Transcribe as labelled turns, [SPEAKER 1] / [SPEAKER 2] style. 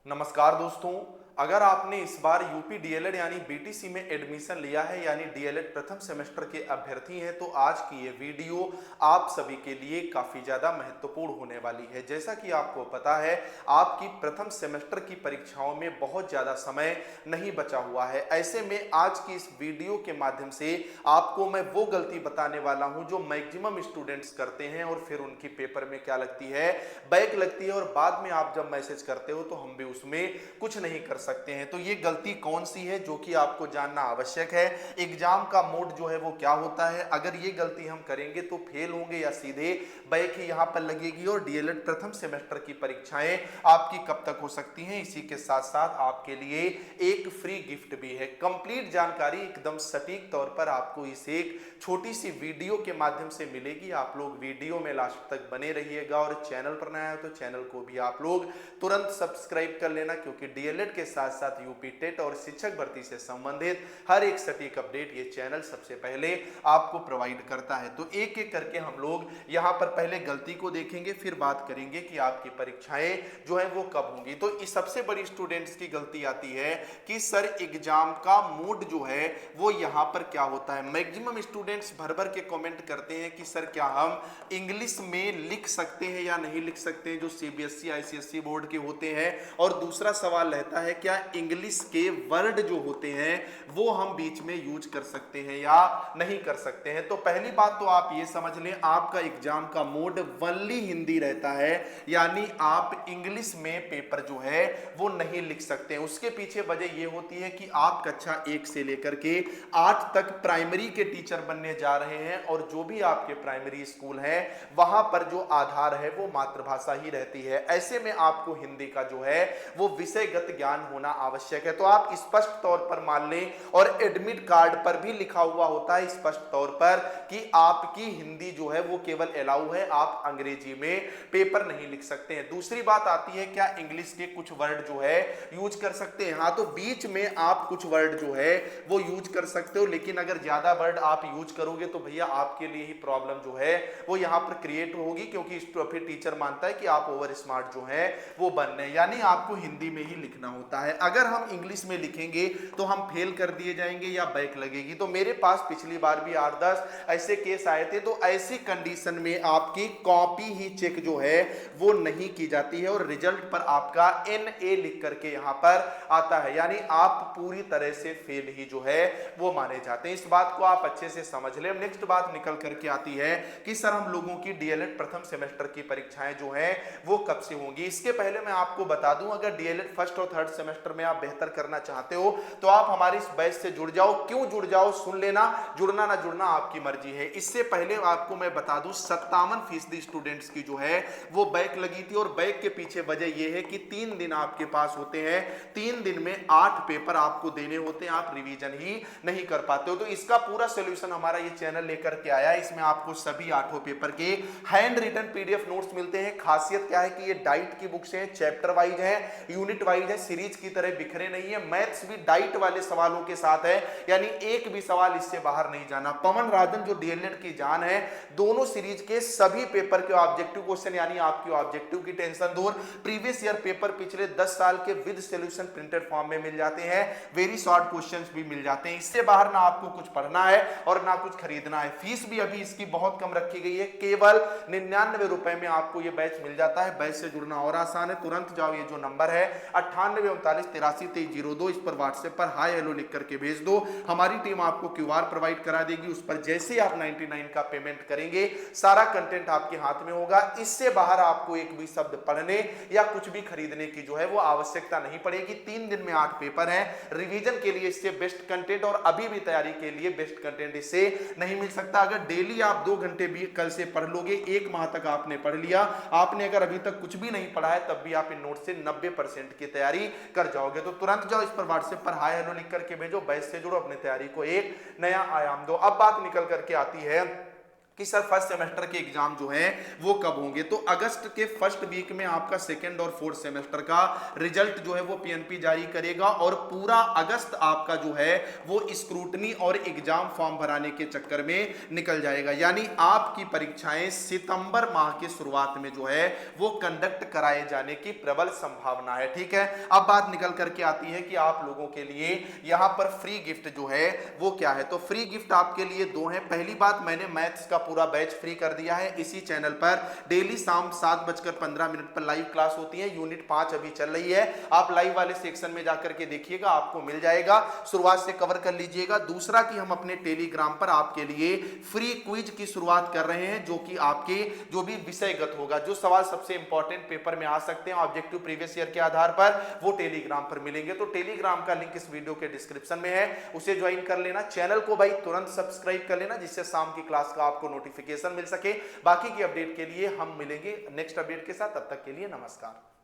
[SPEAKER 1] नमस्कार दोस्तों। अगर आपने इस बार यूपी डीएलएड यानी बीटीसी में एडमिशन लिया है यानी डीएलएड प्रथम सेमेस्टर के अभ्यर्थी हैं तो आज की ये वीडियो आप सभी के लिए काफ़ी ज़्यादा महत्वपूर्ण होने वाली है। जैसा कि आपको पता है आपकी प्रथम सेमेस्टर की परीक्षाओं में बहुत ज़्यादा समय नहीं बचा हुआ है। ऐसे में आज की इस वीडियो के माध्यम से आपको मैं वो गलती बताने वाला हूँ जो मैक्सिमम स्टूडेंट्स करते हैं और फिर उनकी पेपर में क्या लगती है, बैक लगती है और बाद में आप जब मैसेज करते हो तो हम भी उसमें कुछ नहीं कर सकते हैं। तो ये गलती कौन सी है जो कि आपको जानना आवश्यक है। एग्जाम का मोड जो है वो क्या होता है, अगर ये गलती हम करेंगे तो फेल होंगे या सीधे बैक ही यहाँ पर लगेगी और डीएलएड प्रथम सेमेस्टर की परीक्षाएं आपकी कब तक हो सकती हैं। इसी के साथ साथ आपके लिए एक फ्री गिफ्ट भी है। कंप्लीट जानकारी एकदम सटीक तौर पर आपको इस एक छोटी सी वीडियो के माध्यम से मिलेगी। आप लोग वीडियो में लास्ट तक बने रहिएगा और चैनल पर नया है तो चैनल को भी आप लोग तुरंत सब्सक्राइब कर लेना, क्योंकि डीएलएड के साथ साथ यूपी टेट और शिक्षक भर्ती से संबंधित हर एक सटीक अपडेट ये चैनल सबसे पहले आपको प्रोवाइड करता है। तो एक एक करके हम लोग यहाँ पर पहले गलती को देखेंगे, फिर बात करेंगे कि आपकी परीक्षाएं जो है वो कब होंगी। तो इस सबसे बड़ी स्टूडेंट्स की गलती आती है कि सर एग्जाम का मोड जो है वो यहाँ पर क्या होता है। मैक्सिमम स्टूडेंट्स भर भर के कमेंट करते हैं कि सर क्या हम इंग्लिश में लिख सकते हैं या नहीं लिख सकते हैं, जो सीबीएसई आईसीएसई बोर्ड के होते हैं। और दूसरा सवाल रहता है क्या इंग्लिश के वर्ड जो होते हैं वो हम बीच में यूज कर सकते हैं या नहीं कर सकते हैं। तो पहली बात तो आप ये समझ लें, आपका एग्जाम का मोड वनली हिंदी रहता है, यानी आप इंग्लिश में पेपर जो है वो नहीं लिख सकते हैं। उसके पीछे वजह ये होती है कि आप कक्षा 1 से लेकर के 8 तक प्राइमरी के टीचर बनने जा रहे हैं और जो भी आपके प्राइमरी स्कूल है वहां पर जो आधार है वो मातृभाषा ही रहती है। ऐसे में आपको हिंदी का जो है वो विषयगत ज्ञान होना आवश्यक है। तो आप स्पष्ट तौर पर मान लें, और एडमिट कार्ड पर भी लिखा हुआ होता है स्पष्ट तौर पर कि आपकी हिंदी जो है वो केवल अलाउ है, आप अंग्रेजी में पेपर नहीं लिख सकते हैं। दूसरी बात आती है क्या इंग्लिश के कुछ वर्ड जो है यूज कर सकते हैं। हाँ, तो बीच में आप कुछ वर्ड जो है वो यूज कर सकते हो, लेकिन अगर ज्यादा वर्ड आप यूज करोगे तो भैया आपके लिए ही प्रॉब्लम जो है वो यहां पर क्रिएट होगी, क्योंकि फिर टीचर मानता है कि आप ओवर स्मार्ट जो है वो बन रहे हैं। यानी आपको हिंदी में ही लिखना होता है। अगर हम इंग्लिश में लिखेंगे तो हम फेल कर दिए जाएंगे या बैक लगेगी। तो मेरे पास पिछली बार भी 8-10 ऐसे केस आए थे। तो ऐसी कंडीशन में आपकी कॉपी ही चेक जो है वो नहीं की जाती है और रिजल्ट पर आपका NA लिख करके यहां पर आता है, यानी आप पूरी तरह से फेल ही जो है वो माने जाते हैं। इस बात को आप अच्छे से समझ लें। नेक्स्ट बात निकल करके आती है कि सर हम लोगों की डीएलएड प्रथम सेमेस्टर की परीक्षाएं जो हैं वो कब से होंगी। इसके पहले मैं आपको बता दूं, अगर डीएलएड फर्स्ट और थर्ड सेमेस्टर में आप बेहतर करना चाहते हो तो आप हमारी इस बैच से जुड़ जाओ। क्यों जुड़ जाओ, सुन लेना, जुड़ना ना जुड़ना आपकी मर्जी है। इससे पहले आपको मैं बता दूं 57% स्टूडेंट्स की जो है वो बैक लगी थी, और बैक के पीछे वजह यह है कि 3 दिन आपके पास होते हैं, 3 दिन में 8 पेपर आपको देने होते हैं, आप रिवीजन ही नहीं कर पाते हो। तो इसका पूरा सोल्यूशन हमारा ये चैनल लेकर के आया है। इसमें आपको सभी 8 पेपर के हैंड रिटन पीडीएफ नोट्स मिलते हैं। खासियत क्या है कि ये डाइट की बुक्स हैं, चैप्टर वाइज है, यूनिट वाइज है, सीरीज की तरह बिखरे नहीं है। मैथ्स भी डाइट वाले सवालों के साथ है, यानी एक भी सवाल इससे बाहर नहीं जाना। पवन राजन जो डीएलएड की जान है, दोनों सीरीज के सभी पेपर के ऑब्जेक्टिव क्वेश्चन, यानी आपकी ऑब्जेक्टिव की टेंशन दूर, प्रीवियस ईयर पेपर पिछले 10 साल के विद सॉल्यूशन प्रिंटेड फॉर्म में मिल जाते हैं, वेरी शॉर्ट क्वेश्चंस भी मिल जाते हैं। इससे बाहर ना आपको कुछ पढ़ना है और ना कुछ खरीदना है। फीस भी अभी इसकी बहुत कम रखी गई है, केवल 99 रुपए में आपको ये बैच मिल जाता है। बैच से जुड़ना और आसान है, तुरंत जाओ, ये जो नंबर है 9839832302, इस पर व्हाट्सएप पर हाय हेलो लिख करके भेज दो। हमारी टीम आपको क्यूआर प्रोवाइड करा देगी, उस पर जैसे आप 99 का पेमेंट करेंगे सारा कंटेंट आपके हाथ में होगा। इससे बाहर आपको एक भी शब्द पढ़ने या कुछ भी खरीदने की जो है वो आवश्यकता नहीं पड़ेगी। 3 दिन में 8 पेपर हैं। रिवीजन के लिए इससे बेस्ट कंटेंट और अभी भी तैयारी के लिए बेस्ट कंटेंट इससे नहीं मिल सकता। अगर डेली आप 2 घंटे भी कल से पढ़ लोगे, 1 माह तक आपने पढ़ लिया, आपने अगर अभी तक कुछ भी नहीं पढ़ा है तब भी आप इन नोट से 90% की तैयारी कर जाओगे। तो तुरंत जाओ, इस पर व्हाट्सएप पर हाय हेलो लिख करके भेजो, बैच से जुड़ो, अपनी तैयारी को एक नया आयाम दो। अब बात निकल करके आती है कि सर फर्स्ट सेमेस्टर के एग्जाम जो है वो कब होंगे। तो अगस्त के फर्स्ट वीक में आपका सेकंड और फोर्थ सेमेस्टर का रिजल्ट जो है वो पीएनपी जारी करेगा और पूरा अगस्त आपका जो है वो स्क्रूटनी और एग्जाम फॉर्म भराने के चक्कर में निकल जाएगा। यानी आपकी परीक्षाएं सितंबर माह की शुरुआत में जो है वो कंडक्ट कराए जाने की प्रबल संभावना है। ठीक है, अब बात निकल करके आती है कि आप लोगों के लिए यहां पर फ्री गिफ्ट जो है वो क्या है। तो फ्री गिफ्ट आपके लिए दो है। पहली बात, मैंने मैथ्स का पूरा बैच फ्री कर दिया है। इसी चैनल पर डेली शाम 7:15 पर लाइव क्लास होती है। यूनिट 5 अभी चल रही है, आप लाइव वाले सेक्शन में जाकर के देखिएगा, आपको मिल जाएगा, शुरुआत से कवर कर लीजिएगा। दूसरा कि हम अपने टेलीग्राम पर आपके लिए फ्री क्विज की शुरुआत कर रहे हैं, जो कि आपके जो भी विषयगत होगा, जो सवाल सबसे इंपॉर्टेंट पेपर में आ सकते हैं ऑब्जेक्टिव प्रीवियस ईयर के आधार पर, वो टेलीग्राम पर मिलेंगे। तो टेलीग्राम का लिंक इस वीडियो के डिस्क्रिप्शन में है, उसे ज्वाइन कर लेना। चैनल को भाई तुरंत सब्सक्राइब कर लेना, जिससे शाम की क्लास का आपको नोटिफिकेशन मिल सके। बाकी की अपडेट के लिए हम मिलेंगे नेक्स्ट अपडेट के साथ, तब तक के लिए नमस्कार।